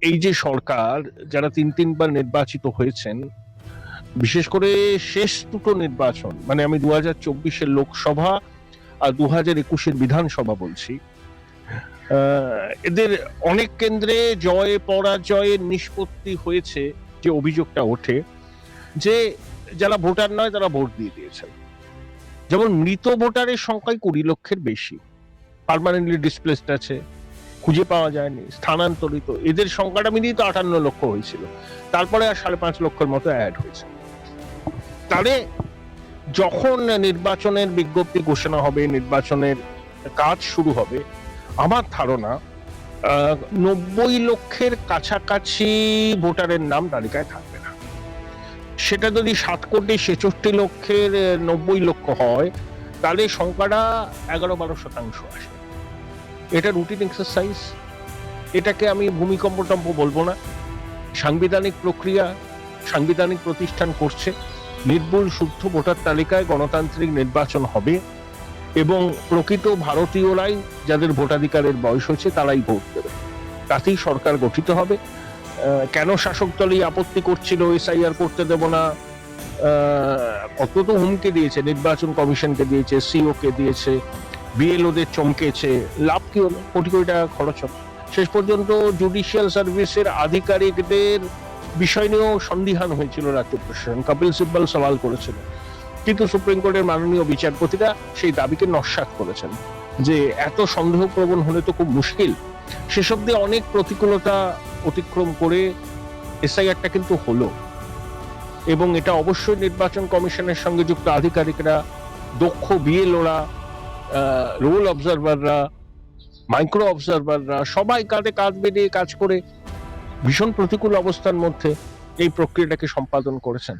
এই যে সরকার যারা তিনবার নির্বাচিত হয়েছেন, বিশেষ করে শেষ দুটো নির্বাচন, মানে আমি 2024-এর লোকসভা আর 2021-এর বিধানসভা বলছি, এদের অনেক কেন্দ্রে জয় পরাজয়ের নিষ্পত্তি হয়েছে। যে অভিযোগটা ওঠে যে যারা ভোটার নয় তারা ভোট দিয়ে দিয়েছেন। যেমন মৃত ভোটারের সংখ্যাই 20 লক্ষের বেশি, পার্মানেন্টলি ডিসপ্লেসড আছে, খুঁজে পাওয়া যায়নি, স্থানান্তরিত, এদের সংখ্যাটা মিলিয়ে তো 58 লক্ষ হয়েছিল, তারপরে আর 5.5 লক্ষের মতো অ্যাড হয়েছে। তাহলে যখন নির্বাচনের বিজ্ঞপ্তি ঘোষণা হবে, নির্বাচনের কাজ শুরু হবে, আমার ধারণা 90 লক্ষের কাছাকাছি ভোটারের নাম তালিকায় থাকবে না। সেটা যদি 7,66,00,000-এর 90 লক্ষ হয়, তাহলে সংখ্যাটা 11-12% আসে। এটা রুটিন এক্সারসাইজ, এটাকে আমি ভূমিকম্প টম্প বলবো না। সাংবিধানিক প্রক্রিয়া, সাংবিধানিক প্রতিষ্ঠান করছে, নির্ভুল শুদ্ধ ভোটার তালিকায় গণতান্ত্রিক নির্বাচন হবে এবং প্রকৃত ভারতীয়রাই, যাদের ভোটাধিকারের বয়স হয়েছে, তারাই ভোট দেবে। তাতেই সরকার গঠিত হবে। কেন শাসক দলই আপত্তি করছিল এসআইআর করতে দেব না, কত তো হুমকি দিয়েছে, নির্বাচন কমিশনকে দিয়েছে, সিও কে দিয়েছে, বিএলওদের চমকেছে, লাভ কি হলো? কোটি কোটি টাকা খরচ হবে। শেষ পর্যন্ত জুডিশিয়াল সার্ভিসের আধিকারিকদের বিষয় নিয়েও সন্দিহান হয়েছিল রাজ্য প্রশাসন, কপিল সিব্বল সওয়াল করেছিল, কিন্তু সুপ্রিম কোর্টের মাননীয় বিচারপতিরা সেই দাবিকে নস্যাৎ করেছেন যে এত সন্দেহপ্রবণ হলে তো খুব মুশকিল। সেসব দিয়ে অনেক প্রতিকূলতা অতিক্রম করে এসআইআরটা কিন্তু হলো, এবং এটা অবশ্যই নির্বাচন কমিশনের সঙ্গে যুক্ত আধিকারিকরা, দক্ষ বিএলওরা, রোল অবজারভাররা, মাইক্রো অবজারভাররা সবাই কাঁধে কাঁধ মিলিয়ে কাজ করে ভীষণ প্রতিকূল অবস্থার মধ্যে এই প্রক্রিয়াটাকে সম্পাদন করেছেন।